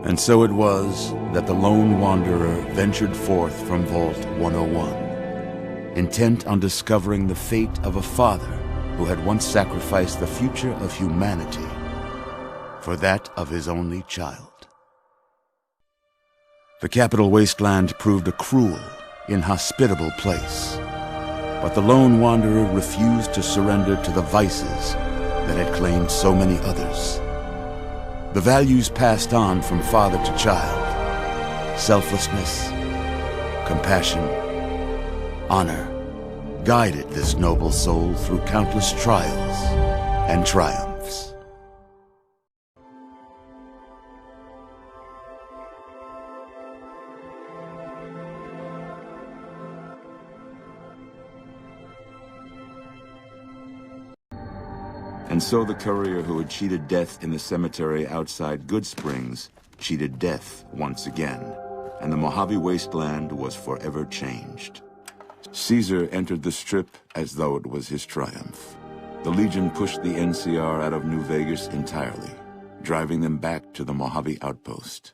And so it was that the lone wanderer ventured forth from Vault 101, intent on discovering the fate of a father who had once sacrificed the future of humanity for that of his only child. The capital wasteland proved a cruel, inhospitable place, but the lone wanderer refused to surrender to the vices that had claimed so many others. The values passed on from father to child, selflessness, compassion, honor, guided this noble soul through countless trials and triumphs. And so the courier who had cheated death in the cemetery outside Good Springs cheated death once again, and the Mojave wasteland was forever changed. Caesar entered the Strip as though it was his triumph. The Legion pushed the NCR out of New Vegas entirely, driving them back to the Mojave outpost.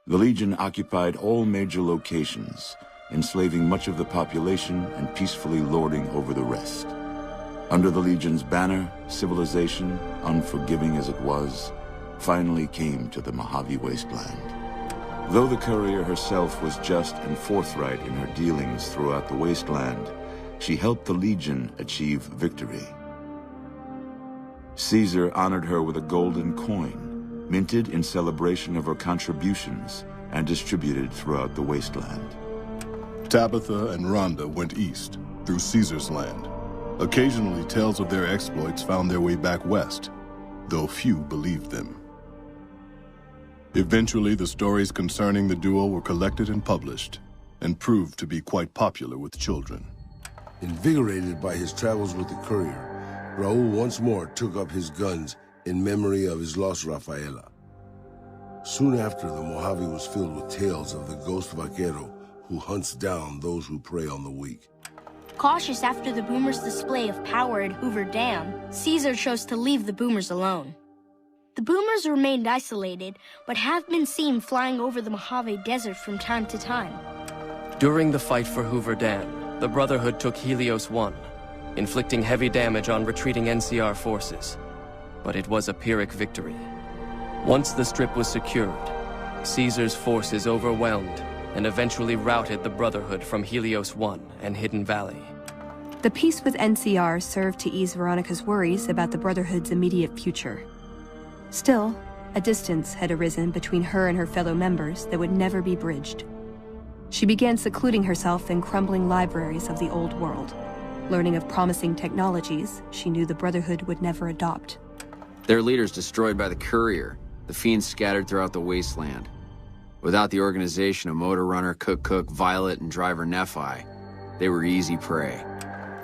The Legion occupied all major locations, enslaving much of the population and peacefully lording over the rest. Under the Legion's banner, civilization, unforgiving as it was, finally came to the Mojave wasteland. Though the courier herself was just and forthright in her dealings throughout the wasteland, she helped the Legion achieve victory. Caesar honored her with a golden coin, minted in celebration of her contributions and distributed throughout the wasteland. Tabitha and Rhonda went east, through Caesar's land. Occasionally, tales of their exploits found their way back west, though few believed them. Eventually, the stories concerning the duo were collected and published, and proved to be quite popular with children. Invigorated by his travels with the courier, Raul once more took up his guns in memory of his lost Rafaela. Soon after, the Mojave was filled with tales of the ghost vaquero who hunts down those who prey on the weak. Cautious after the Boomers' display of power at Hoover Dam, Caesar chose to leave the Boomers alone. The Boomers remained isolated, but have been seen flying over the Mojave Desert from time to time. During the fight for Hoover Dam, the Brotherhood took Helios 1, inflicting heavy damage on retreating NCR forces. But it was a Pyrrhic victory. Once the Strip was secured, Caesar's forces overwhelmed and eventually routed the Brotherhood from Helios 1 and Hidden Valley. The peace with NCR served to ease Veronica's worries about the Brotherhood's immediate future. Still, a distance had arisen between her and her fellow members that would never be bridged. She began secluding herself in crumbling libraries of the old world, learning of promising technologies she knew the Brotherhood would never adopt. Their leaders destroyed by the courier, the fiends scattered throughout the wasteland. Without the organization of Motor Runner, Cook, Violet, and Driver Nephi, they were easy prey.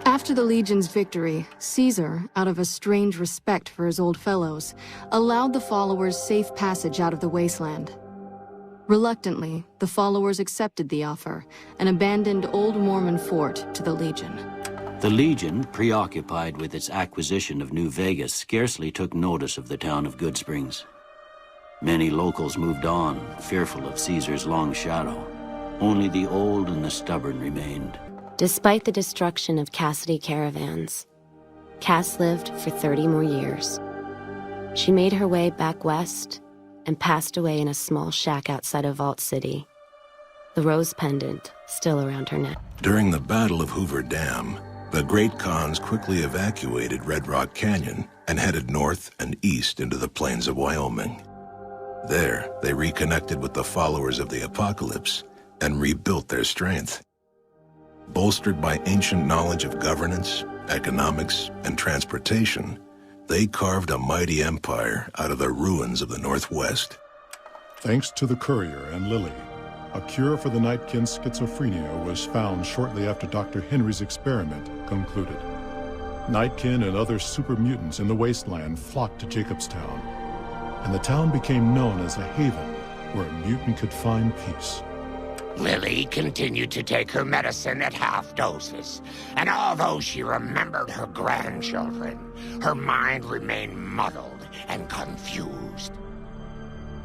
After the Legion's victory, Caesar, out of a strange respect for his old fellows, allowed the followers safe passage out of the wasteland. Reluctantly, the followers accepted the offer and abandoned Old Mormon Fort to the Legion. The Legion, preoccupied with its acquisition of New Vegas, scarcely took notice of the town of Good Springs. Many locals moved on, fearful of Caesar's long shadow. Only the old and the stubborn remained. Despite the destruction of Cassidy caravans, Cass lived for 30 more years. She made her way back west and passed away in a small shack outside of Vault City, the rose pendant still around her neck. During the Battle of Hoover Dam, the Great Khans quickly evacuated Red Rock Canyon and headed north and east into the plains of Wyoming. There, they reconnected with the followers of the Apocalypse and rebuilt their strength. Bolstered by ancient knowledge of governance, economics, and transportation, they carved a mighty empire out of the ruins of the Northwest. Thanks to the courier and Lily, a cure for the Nightkin's schizophrenia was found shortly after Dr. Henry's experiment concluded. Nightkin and other super mutants in the wasteland flocked to Jacobstown, and the town became known as a haven where a mutant could find peace. Lily continued to take her medicine at half doses, and although she remembered her grandchildren, her mind remained muddled and confused.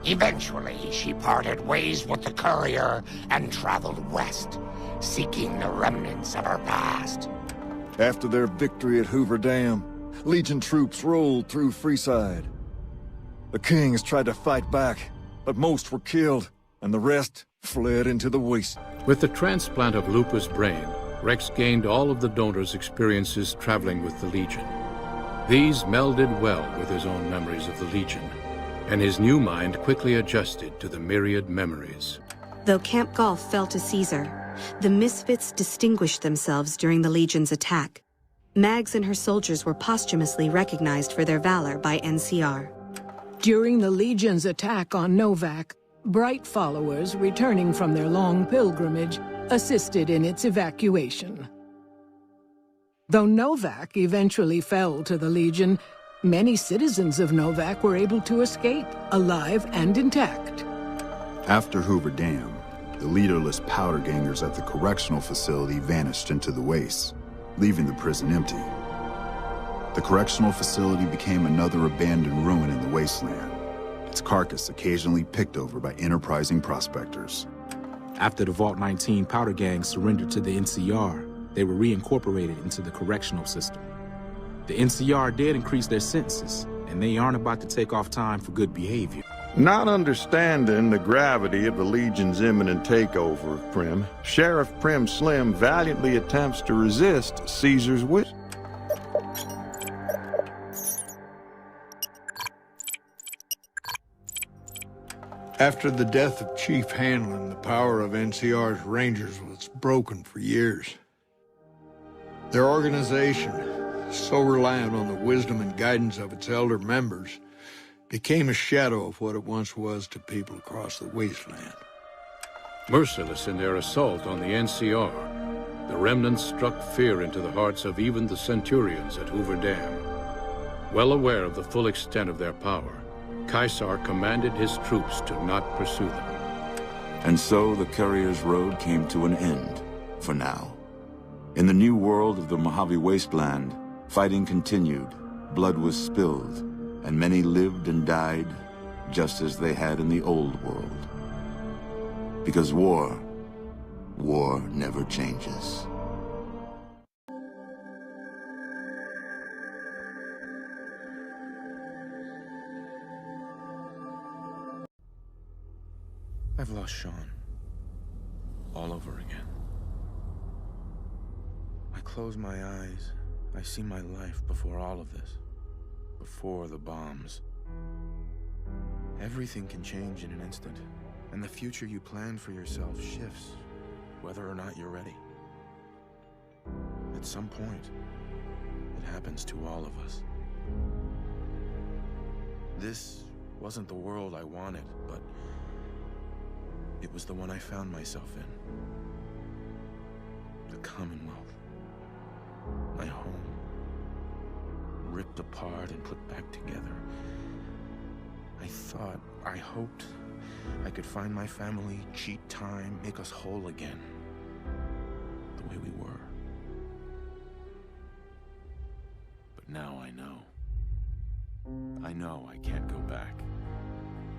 Eventually, she parted ways with the courier and traveled west, seeking the remnants of her past. After their victory at Hoover Dam, Legion troops rolled through Freeside. The Kings tried to fight back, but most were killed, and the rest fled into the waste. With the transplant of Lupa's brain, Rex gained all of the donor's experiences traveling with the Legion. These melded well with his own memories of the Legion, and his new mind quickly adjusted to the myriad memories. Though Camp Golf fell to Caesar, the Misfits distinguished themselves during the Legion's attack. Mags and her soldiers were posthumously recognized for their valor by NCR. During the Legion's attack on Novak, Bright followers returning from their long pilgrimage assisted in its evacuation. Though Novak eventually fell to the Legion, many citizens of Novak were able to escape, alive and intact. After Hoover Dam, the leaderless powder gangers at the correctional facility vanished into the wastes, leaving the prison empty. The correctional facility became another abandoned ruin in the wasteland, its carcass occasionally picked over by enterprising prospectors. After the Vault 19 powder gang surrendered to the NCR, they were reincorporated into the correctional system. The NCR did increase their sentences, and they aren't about to take off time for good behavior. Not understanding the gravity of the Legion's imminent takeover, Prim, Sheriff Prim Slim valiantly attempts to resist Caesar's wish. After the death of Chief Hanlon, the power of NCR's Rangers was broken for years. Their organization, so reliant on the wisdom and guidance of its elder members, became a shadow of what it once was to people across the wasteland. Merciless in their assault on the NCR, the remnants struck fear into the hearts of even the Centurions at Hoover Dam. Well aware of the full extent of their power, Caesar commanded his troops to not pursue them. And so the courier's road came to an end, for now. In the new world of the Mojave wasteland, fighting continued, blood was spilled, and many lived and died just as they had in the old world. Because war never changes. I've lost Sean. All over again. I close my eyes. I see my life before all of this. Before the bombs. Everything can change in an instant. And the future you plan for yourself shifts, whether or not you're ready. At some point, it happens to all of us. This wasn't the world I wanted, but it was the one I found myself in. The Commonwealth. My home. Ripped apart and put back together. I hoped I could find my family, cheat time, make us whole again. The way we were. But now I know. I know I can't go back.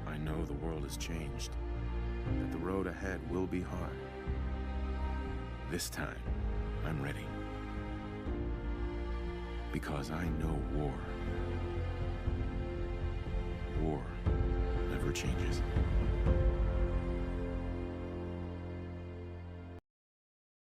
I know the world has changed. That the road ahead will be hard. This time, I'm ready. Because I know war. War never changes.